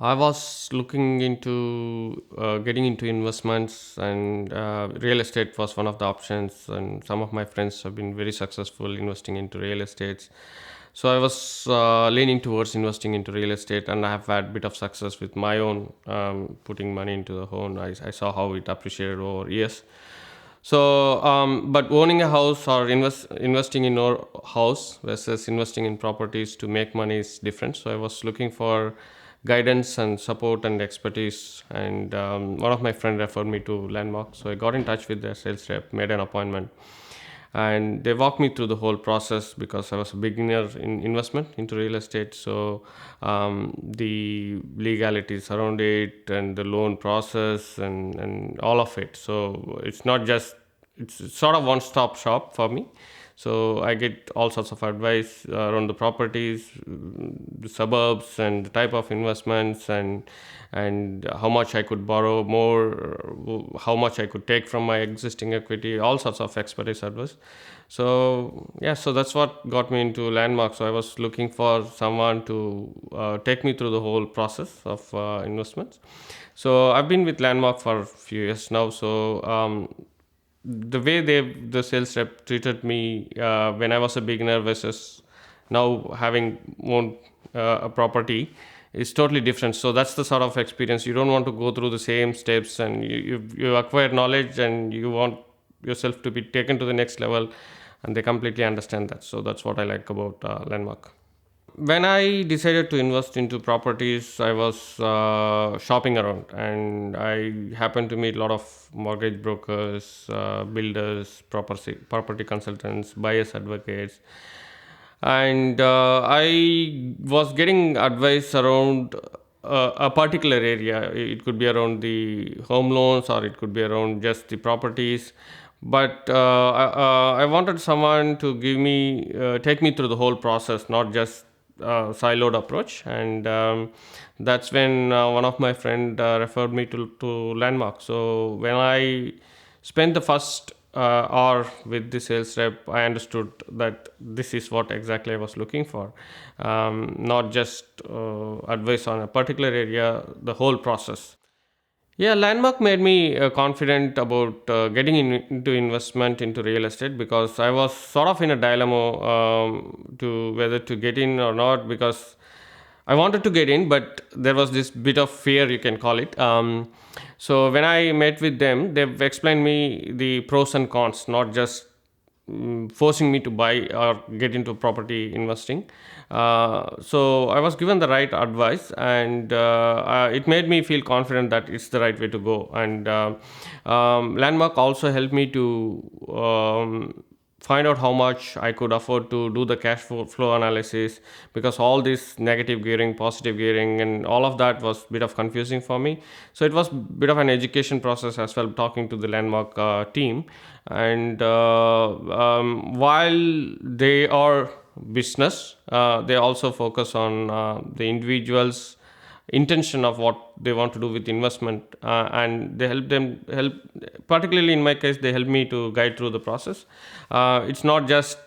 I was looking into getting into investments, and real estate was one of the options. And some of my friends have been very successful investing into real estates. So I was leaning towards investing into real estate, and I have had a bit of success with my own putting money into the home. I saw how it appreciated over years. So, but owning a house or investing in a house versus investing in properties to make money is different. So, I was looking for guidance and support and expertise, and one of my friend referred me to Landmark. So, I got in touch with their sales rep, made an appointment, and they walked me through the whole process because I was a beginner in investment into real estate. So the legalities around it and the loan process and all of it. So it's not just it's sort of one stop shop for me. So I get all sorts of advice around the properties, the suburbs, and the type of investments, and how much I could borrow more, how much I could take from my existing equity, all sorts of expertise advice. So yeah, so that's what got me into Landmark. So I was looking for someone to take me through the whole process of investments. So I've been with Landmark for a few years now. So the way the sales rep treated me when I was a beginner versus now having owned a property is totally different. So that's the sort of experience you don't want to go through the same steps, and you acquire knowledge and you want yourself to be taken to the next level, and they completely understand that. So that's what I like about Landmark. When I decided to invest into properties, I was shopping around, and I happened to meet a lot of mortgage brokers, builders, property consultants, buyers advocates, and I was getting advice around a particular area. It could be around the home loans, or it could be around just the properties. But I wanted someone to take me through the whole process, not just siloed approach. And that's when one of my friend referred me to Landmark. So when I spent the first hour with the sales rep, I understood that this is what exactly I was looking for. Not just advice on a particular area, the whole process. Yeah, Landmark made me confident about into investment into real estate, because I was sort of in a dilemma to whether to get in or not, because I wanted to get in, but there was this bit of fear, you can call it. So when I met with them, they've explained me the pros and cons, not just forcing me to buy or get into property investing. So I was given the right advice, and it made me feel confident that it's the right way to go. And Landmark also helped me to find out how much I could afford to do the cash flow analysis, because all this negative gearing, positive gearing, and all of that was a bit of confusing for me. So it was a bit of an education process as well, talking to the Landmark team. And while they are business, they also focus on the individuals intention of what they want to do with investment, and they help, particularly in my case, they help me to guide through the process. It's not just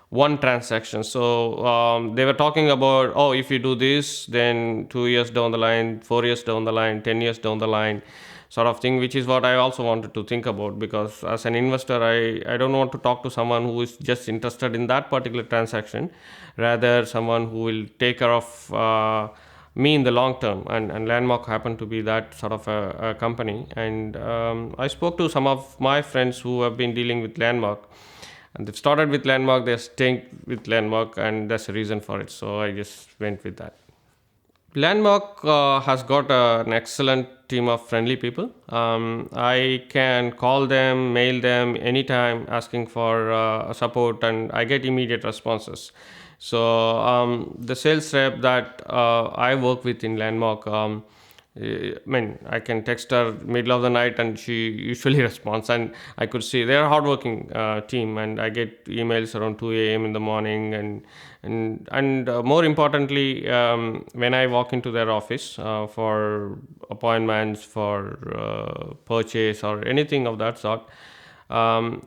one transaction. So they were talking about, oh, if you do this, then 2 years down the line, 4 years down the line, 10 years down the line, sort of thing, which is what I also wanted to think about, because as an investor, I don't want to talk to someone who is just interested in that particular transaction, rather someone who will take care of me in the long term. And Landmark happened to be that sort of a company. And I spoke to some of my friends who have been dealing with Landmark, and they've started with Landmark, they're staying with Landmark, and that's the reason for it. So I just went with that. Landmark has got an excellent team of friendly people. I can call them, mail them anytime asking for support, and I get immediate responses. So the sales rep that I work with in Landmark, I mean, I can text her middle of the night and she usually responds. And I could see they're a hardworking team, and I get emails around 2 a.m. in the morning. And more importantly, when I walk into their office for appointments, for purchase or anything of that sort,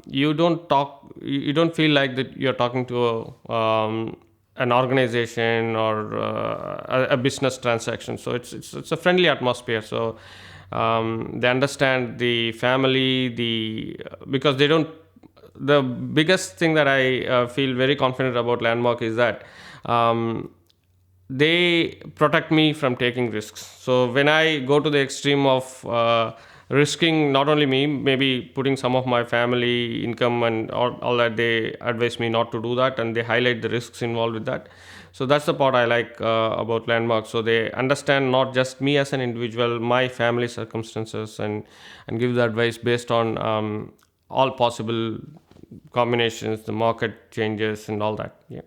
you don't feel like that you're talking to an organization or a business transaction. So it's a friendly atmosphere. So they understand the family, because they don't. The biggest thing that I feel very confident about Landmark is that um, they protect me from taking risks. So when I go to the extreme of risking not only me, maybe putting some of my family income and all that, they advise me not to do that, and they highlight the risks involved with that. So that's the part I like about Landmark. So they understand not just me as an individual, my family circumstances, and give the advice based on all possible combinations, the market changes, and all that. Yeah.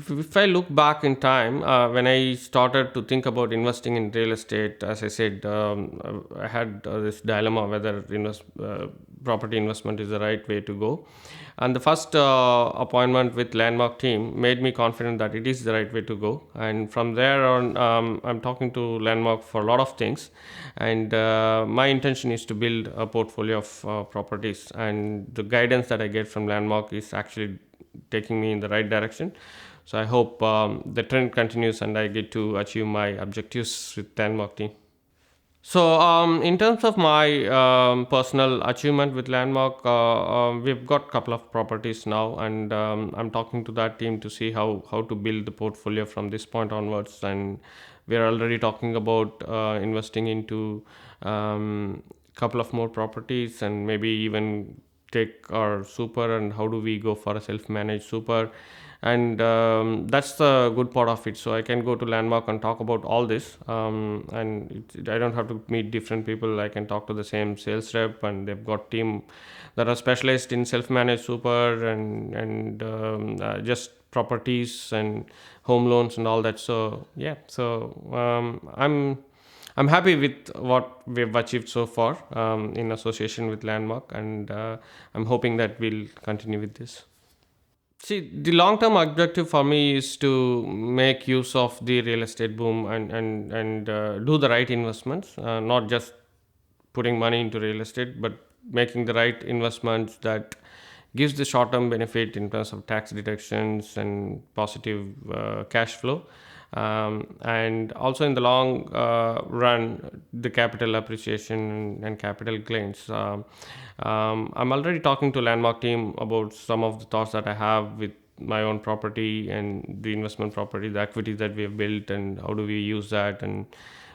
If I look back in time, when I started to think about investing in real estate, as I said, I had this dilemma whether property investment is the right way to go. And the first appointment with Landmark team made me confident that it is the right way to go. And from there on, I'm talking to Landmark for a lot of things. And my intention is to build a portfolio of properties. And the guidance that I get from Landmark is actually taking me in the right direction. So I hope the trend continues and I get to achieve my objectives with Landmark team. So, in terms of my personal achievement with Landmark, we've got a couple of properties now, and I'm talking to that team to see how to build the portfolio from this point onwards. And we're already talking about investing into a couple of more properties, and maybe even take our super, and how do we go for a self-managed super. And that's the good part of it. So I can go to Landmark and talk about all this, and I don't have to meet different people. I can talk to the same sales rep, and they've got team that are specialized in self-managed super, and just properties and home loans and all that. So yeah, so I'm happy with what we've achieved so far in association with Landmark, and I'm hoping that we'll continue with this. See, the long term objective for me is to make use of the real estate boom, and do the right investments, not just putting money into real estate, but making the right investments that gives the short term benefit in terms of tax deductions and positive cash flow. And also in the long run, the capital appreciation and capital gains. I'm already talking to Landmark team about some of the thoughts that I have with my own property and the investment property, the equity that we have built, and how do we use that, and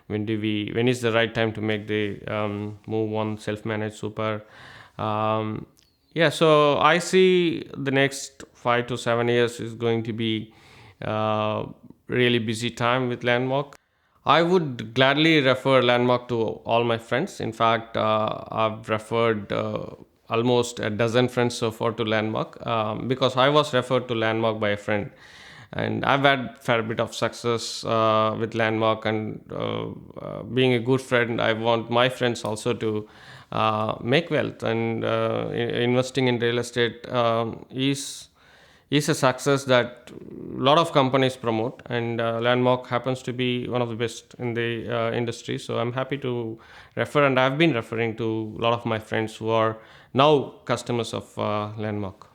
when is the right time to make the move on self-managed super. Yeah, so I see the next 5 to 7 years is going to be uh, really busy time with Landmark. I would gladly refer Landmark to all my friends. In fact, I've referred almost a dozen friends so far to Landmark, because I was referred to Landmark by a friend, and I've had fair bit of success with Landmark. And being a good friend, I want my friends also to make wealth. And investing in real estate is a success that a lot of companies promote, and Landmark happens to be one of the best in the industry. So I'm happy to refer, and I've been referring to a lot of my friends who are now customers of Landmark.